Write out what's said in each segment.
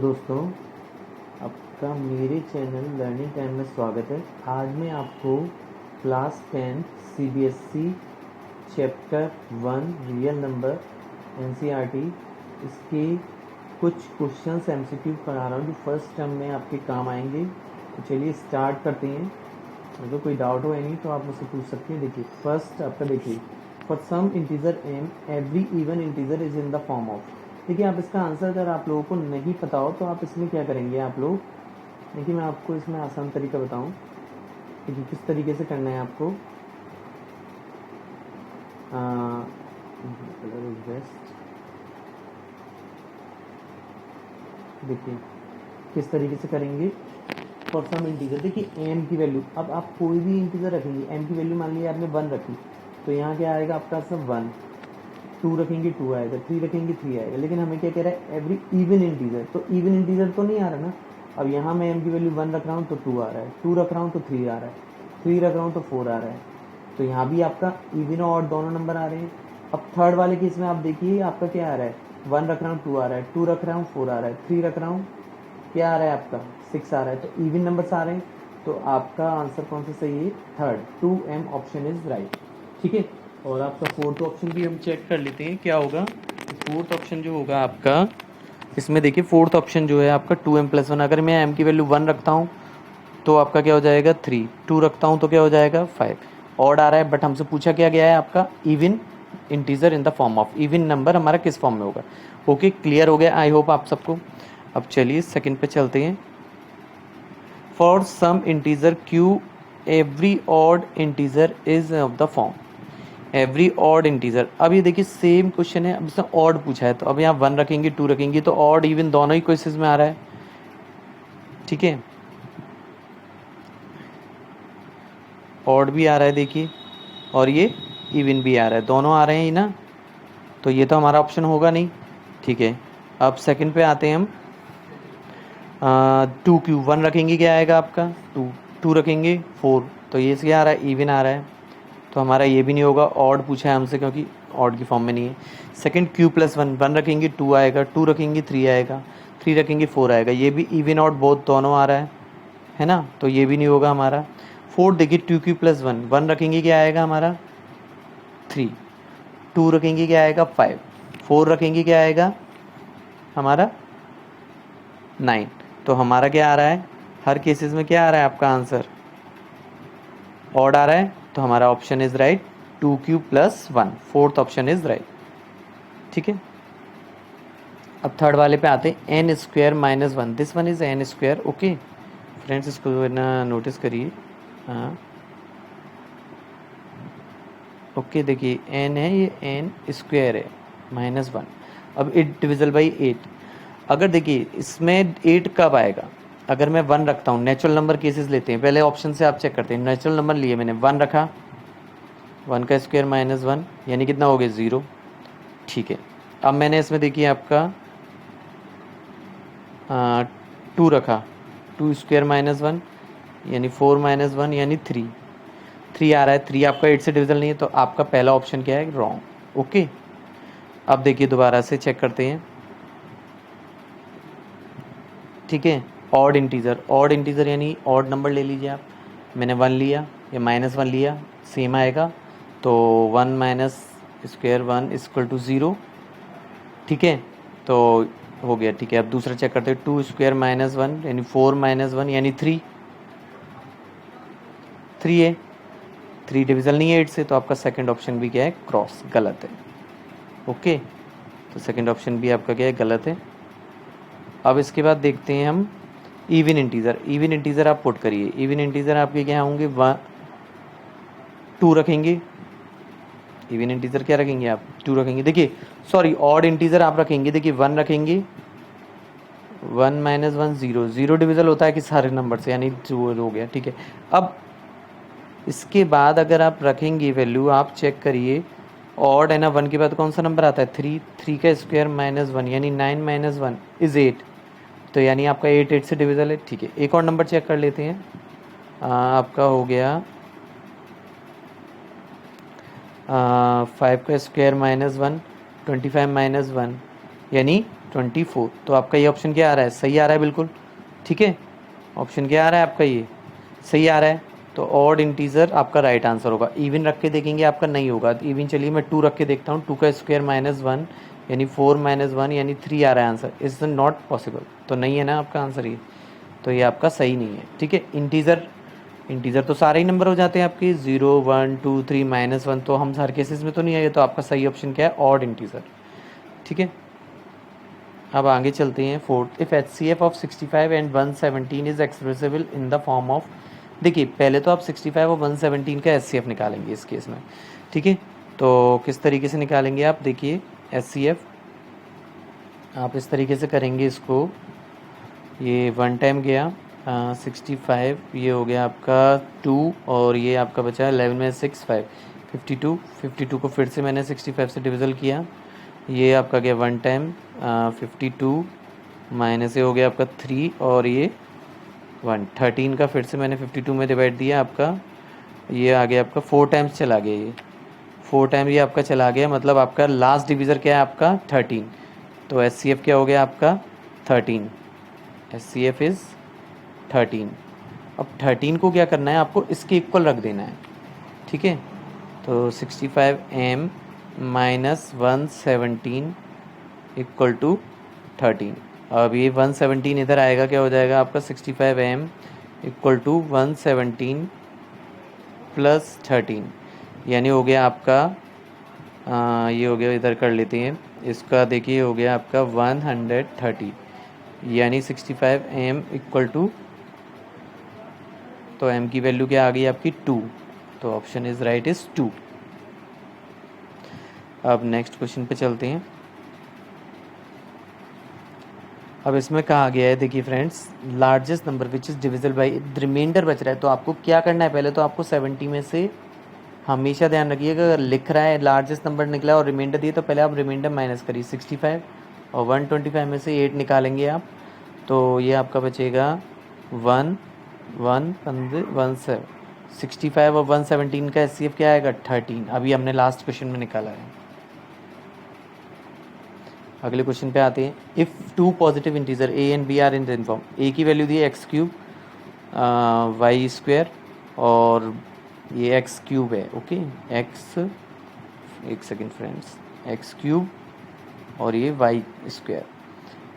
दोस्तों, आपका मेरे चैनल लर्निंग टाइम में स्वागत है। आज मैं आपको class 10 CBSE chapter 1 real number NCERT इसके कुछ क्वेश्चंस एमसीक्यू करा रहा हूँ जो फर्स्ट टर्म में आपके काम आएंगे। तो चलिए स्टार्ट करते हैं। अगर कोई डाउट हो नहीं तो आप मुझसे पूछ सकते हैं। देखिए फर्स्ट आपका देखिए, for some integer M every even integer is in the form of. देखिए आप इसका आंसर अगर आप लोगों को नहीं पता हो तो आप इसमें क्या करेंगे। आप लोग देखिए, मैं आपको इसमें आसान तरीका बताऊं कि किस तरीके से करना है आपको। Colour is best. देखिए किस तरीके से करेंगे। फॉर सम इंटीजर, देखिए एम की वैल्यू, अब आप कोई भी इंटीजर रखेंगे, एम की वैल्यू मान लिया आपने 1 रखी तो यहाँ क्या आएगा आपका सब 1। 2 रखेंगे 2 आएगा, 3 रखेंगे 3 आएगा। लेकिन हमें क्या कह रहा है, एवरी इवन इंटीजर, तो इवन इंटीजर तो नहीं आ रहा ना। अब यहाँ मैं एम की वैल्यू 1 रख रहा हूँ तो 2 आ रहा है, 2 रख रहा हूँ तो 3 आ रहा है, 3 रख रहा हूँ तो 4 आ रहा है। तो यहाँ भी आपका इवन और दोनों नंबर आ रहे हैं। अब थर्ड वाले केस में आप देखिए आपका क्या आ रहा है, 1 रख रहा हूँ 2 आ रहा है, 2 रख रहा हूँ 4 आ रहा है, 3 रख रहा हूँ क्या आ रहा है आपका 6 आ रहा है। तो इवन नंबर्स आ रहे हैं। तो आपका आंसर कौन सा सही है, third 2M option is right. ठीक है। और आपका फोर्थ ऑप्शन भी हम चेक कर लेते हैं क्या होगा। फोर्थ ऑप्शन जो होगा आपका, इसमें देखिए फोर्थ ऑप्शन जो है आपका 2M+1। अगर मैं M की वैल्यू 1 रखता हूँ तो आपका क्या हो जाएगा 3, 2 रखता हूँ तो क्या हो जाएगा 5। ऑड आ रहा है बट हमसे पूछा क्या गया है आपका even integer in the form of. Even number हमारा किस फॉर्म में होगा। ओके, क्लियर हो गया आई होप आप सबको। अब चलिए सेकंड पे चलते हैं। For some integer Q every odd integer is of the form every odd integer. अब ये देखिए सेम क्वेश्चन है, अब इसने ऑड पूछा है तो अब यहाँ 1 रखेंगे 2 रखेंगे तो ऑड इवन दोनों ही केसेस में आ रहा है। ठीक है, ऑड भी आ रहा है देखिए और ये इवन भी आ रहा है, दोनों आ रहे हैं ही ना। तो ये तो हमारा ऑप्शन होगा नहीं। ठीक है, अब सेकंड पे आते हैं हम। 2 1 रखेंगे क्या आएगा आपका 2, 2 रखेंगे 4 तो ये क्या आ रहा है इवन आ रहा है। तो हमारा ये भी नहीं होगा, ऑड पूछा है हमसे क्योंकि ऑड की फॉर्म में नहीं है। सेकंड Q+1, 1 रखेंगे 2 आएगा, 2 रखेंगे 3 आएगा, 3 रखेंगे 4 आएगा। ये भी इवन ऑड बोथ दोनों आ रहा है ना। तो ये भी नहीं होगा हमारा। फोर्थ देखिए 2Q+1, 1 रखेंगे क्या आएगा हमारा 3, 2 रखेंगे क्या आएगा 5, 4 रखेंगे क्या आएगा हमारा 9। तो हमारा क्या आ रहा है, हर केसेस में क्या आ रहा है आपका आंसर ऑड आ रहा है। तो हमारा option is right 2Q+1, fourth option is right. ठीक है, अब थर्ड वाले पे आते हैं n² - 1। This one is n²। Okay friends, इसको ना नोटिस करिए। हाँ ओके, देखिए n है, ये n² है -1। अब 8 डिविजल बाई 8। अगर देखिए इसमें 8 कब आएगा, अगर मैं 1 रखता हूँ। नेचुरल नंबर केसेस लेते हैं, पहले ऑप्शन से आप चेक करते हैं। नेचुरल नंबर लिए मैंने 1 रखा, 1 का स्क्वायर -1 यानी कितना हो गया 0। ठीक है, अब मैंने इसमें देखिए आपका 2 रखा, 2² -1 यानी 4 -1 यानी 3 आ रहा है। 3 आपका 8 से डिविजल नहीं है तो आपका पहला ऑप्शन क्या है रॉन्ग। ओके, अब देखिए दोबारा से चेक करते हैं। ठीक है, ऑड इंटीजर यानी ऑड नंबर ले लीजिए आप। मैंने 1 लिया या -1 लिया, सेम आएगा। तो 1 -² 1 = 0। ठीक है, तो हो गया। ठीक है, अब दूसरा चेक करते हैं। 2² -1 यानी 4 -1 यानी 3 है। 3 डिविजल नहीं है 8 से, तो आपका सेकंड ऑप्शन भी क्या है क्रॉस, गलत है। ओके, तो सेकंड ऑप्शन भी आपका क्या है गलत है। अब इसके बाद देखते हैं हम इवन इंटीजर आप पुट करिए। इवन इंटीजर आपके क्या होंगे 2 रखेंगे। इवन इंटीजर क्या रखेंगे आप 2 रखेंगे। देखिए सॉरी, ऑड इंटीजर आप रखेंगे। देखिए 1 रखेंगे, 1 -1 0, 0 डिविजल होता है कि सारे नंबर से, यानी 2 हो गया। ठीक है, अब इसके बाद अगर आप रखेंगे वैल्यू, आप चेक करिए ऑड है ना, 1 के बाद कौन सा नंबर आता है 3, 3 का स्क्वायर -1 यानी 9 - 1 इज 8। तो यानी आपका 8 से डिविजल है। ठीक है, एक और नंबर चेक कर लेते हैं। आपका हो गया 5 का स्क्वायर -1, 25 -1 यानी 24। तो आपका ये ऑप्शन क्या आ रहा है, सही आ रहा है बिल्कुल, ठीक है। ऑप्शन क्या आ रहा है आपका, ये सही आ रहा है। तो ऑड इंटीजर आपका राइट आंसर होगा। इवन रख के देखेंगे आपका नहीं होगा। तो इवन चलिए मैं 2 रख के देखता हूँ, 2 का स्क्वायर -1 यानी 4 -1 यानी 3 आ रहा है आंसर। इज नॉट पॉसिबल, तो नहीं है ना आपका आंसर ये, तो ये आपका सही नहीं है, ठीक है। इंटीजर तो सारे ही नंबर हो जाते हैं आपके 0 1 2 3 -1, तो हम हर केसेस में तो नहीं आएगा। तो आपका सही ऑप्शन क्या है, ऑड इंटीजर, ठीक है। अब आगे चलते हैं fourth. If HCF of 65 and 117 is expressible in the form of, देखिए पहले तो आप 65 और 117 का HCF निकालेंगे इस केस में, ठीक है। तो किस तरीके से निकालेंगे आप, देखिए HCF आप इस तरीके से करेंगे इसको, ये 1 टाइम गया 65, ये हो गया आपका 2 और ये आपका बचा 11 में 6 5 52 को फिर से मैंने 65 से डिविज़ल किया, ये आपका गया 1 टाइम 52 माइनस ये हो गया आपका 3 और ये 1 13 का फिर से मैंने 52 में डिवाइड दिया आपका, ये आ गया आपका 4 टाइम्स चला गया, ये 4 टाइम ये आपका चला गया, मतलब आपका लास्ट डिविज़र क्या है आपका 13। तो HCF क्या हो गया आपका 13, HCF इज़ 13। अब 13 को क्या करना है आपको, इसके इक्वल रख देना है, ठीक है। तो 65m माइनस 117 इक्वल टू 13। अब ये 117 इधर आएगा, क्या हो जाएगा आपका 65m इक्वल टू 117 प्लस 13, यानी हो गया आपका ये हो गया, इधर कर लेते हैं इसका, देखिए हो गया आपका 130, यानी 65m इक्वल टू, तो m की वैल्यू क्या आ गई आपकी 2, तो ऑप्शन इज राइट इज 2। अब नेक्स्ट क्वेश्चन पे चलते हैं। अब इसमें कहा गया है, देखिए friends, largest number which is divisible by, remainder बच रहा है, तो आपको क्या करना है, पहले तो आपको 70 में से, हमेशा ध्यान रखिएगा अगर लिख रहा है लार्जेस्ट नंबर निकला और रिमाइंडर दिए, तो पहले आप रिमाइंडर माइनस करिए 65 और 125 में से 8 निकालेंगे आप, तो ये आपका बचेगा 1 1 15 65 और 117 का HCF क्या आएगा 13, अभी हमने लास्ट क्वेश्चन में निकाला है। अगले क्वेश्चन पे आते हैं। If 2 positive integer A and B are in the form, A की वैल्यू दी है x³ y स्क्वायर और ये x³ है, ओके x, एक सेकेंड फ्रेंड्स, x³ और ये y स्क्वायर,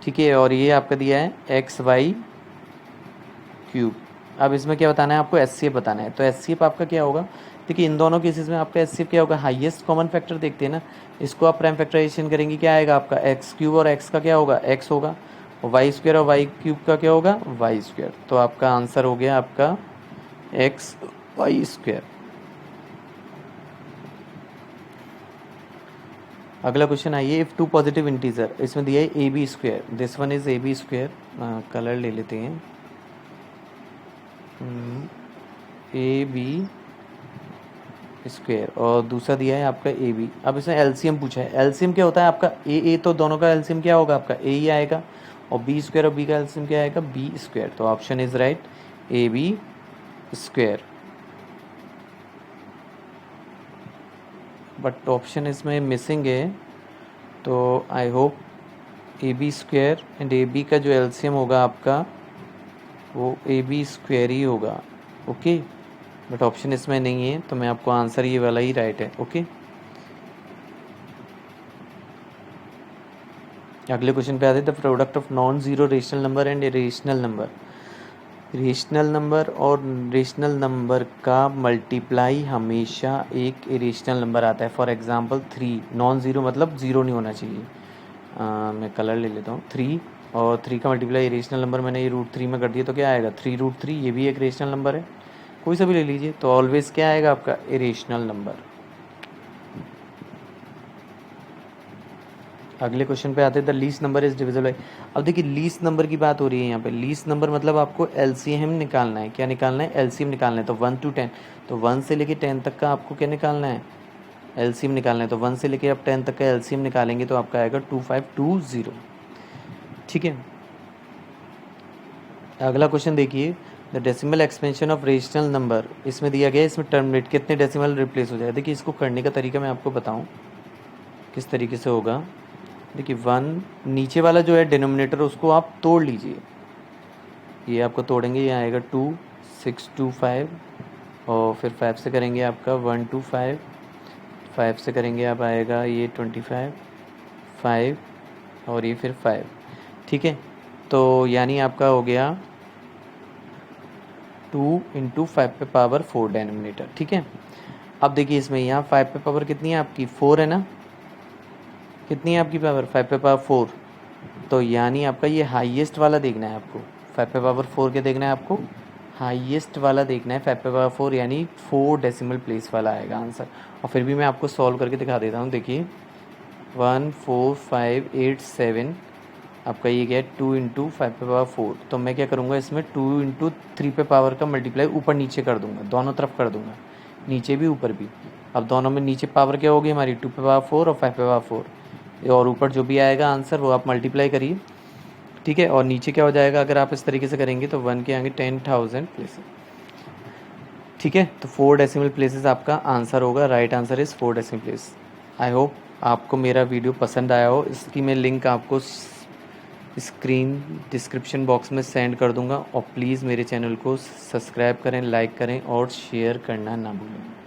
ठीक है, और ये आपका दिया है xy³। अब इसमें क्या बताना है आपको, HCF बताना है। तो HCF आपका क्या होगा, देखिए इन दोनों केसेस में आपका HCF क्या होगा, हाईएस्ट कॉमन फैक्टर देखते हैं ना, इसको आप प्राइम फैक्टराइजेशन करेंगे, क्या आएगा आपका x³ और x का क्या होगा x होगा, और y स्क्वायर और y³ का क्या होगा y स्क्वायर। तो आपका आंसर हो गया आपका xy स्क्वायर। अगला क्वेश्चन आइए, इफ़ 2 पॉजिटिव इंटीजर, इसमें दिया है AB square, this one is AB square, colour ले लेते हैं AB स्क्वायर और दूसरा दिया है आपका AB। अब इसमें LCM पूछा है, LCM क्या होता है आपका A तो दोनों का LCM क्या होगा आपका A ही आएगा, और B स्क्वायर और B का LCM क्या आएगा B स्क्वायर। तो option is right AB square, but option इसमें मिसिंग है, तो I hope AB square and AB का जो LCM होगा आपका वो AB स्क्वायर ही होगा, ओके, बट ऑप्शन इसमें नहीं है, तो मैं आपको आंसर ये वाला ही राइट है, ओके। अगले क्वेश्चन पे आते हैं, the product of non zero rational number and irrational number. Rational number और रेशनल नंबर का मल्टीप्लाई हमेशा एक इरेशनल नंबर आता है। फॉर एग्जांपल 3, नॉन ज़ीरो मतलब ज़ीरो नहीं होना चाहिए, मैं कलर ले लेता हूँ, 3 और 3 का मल्टीप्लाई इरेशनल नंबर मैंने ये √3 में कर दिया, तो क्या आएगा 3√3, ये भी एक रेशनल नंबर है, कोई सा भी ले लीजिए, तो ऑलवेज क्या आएगा आपका इरेशनल नंबर। अगले क्वेश्चन पे आते हैं, the least number is divisible by. अब देखिए लीस्ट नंबर की बात हो रही है यहाँ पे, लीस्ट नंबर मतलब आपको LCM निकालना है, क्या निकालना है LCM निकालना है, तो 1 to 10, तो 1 से लेके 10 तक का आपको क्या निकालना है LCM निकालना है, तो 1 से लेके आप 10 तक का LCM निकालेंगे तो आपका आएगा 2520, ठीक है। अगला क्वेश्चन देखिए, the decimal expansion of rational number, इसमें दिया गया है, इसमें टर्मिनेट कितने डेसिमल रिप्लेस हो जाए। देखिए इसको करने का तरीका मैं आपको बताऊँ किस तरीके से होगा। देखिए 1 नीचे वाला जो है डिनोमिनेटर उसको आप तोड़ लीजिए, ये आपको तोड़ेंगे, ये आएगा 2 6 2 5 और फिर 5 से करेंगे आपका 1 2 5 5 से करेंगे आप आएगा ये 25 5 और ये फिर 5, ठीक है। तो यानी आपका हो गया 2 × 5 पे पावर 4 डिनोमिनेटर, ठीक है। अब देखिए इसमें यहाँ 5 पे पावर कितनी है आपकी 4 है ना, कितनी है आपकी पावर 5 पे पावर 4, तो यानी आपका ये हाईएस्ट वाला देखना है आपको, 5 पे पावर 4 क्या देखना है आपको, हाईएस्ट वाला देखना है 5 पे पावर 4 यानी 4 डेसिमल प्लेस वाला आएगा आंसर। और फिर भी मैं आपको सॉल्व करके दिखा देता हूँ, देखिए 1 4 5 8 7 आपका ये क्या है 2 × 5 पे पावर 4, तो मैं क्या करूँगा इसमें 2 × 3 पे पावर का मल्टीप्लाई ऊपर नीचे कर दूँगा, दोनों तरफ कर दूँगा, नीचे भी ऊपर भी। अब दोनों में नीचे पावर क्या होगी हमारी 2 पे पावर 4 और 5 पे पावर 4, और ऊपर जो भी आएगा आंसर वो आप मल्टीप्लाई करिए, ठीक है। और नीचे क्या हो जाएगा अगर आप इस तरीके से करेंगे तो 1 के आगे 10,000 प्लेसेस, ठीक है। तो 4 डेसिमल प्लेसेस आपका आंसर होगा, right answer is 4 decimal place. I hope आपको मेरा वीडियो पसंद आया हो, इसकी मैं लिंक आपको स्क्रीन डिस्क्रिप्शन बॉक्स में सेंड कर दूंगा, और प्लीज़ मेरे चैनल को सब्सक्राइब करें, लाइक करें और शेयर करना ना भूलें।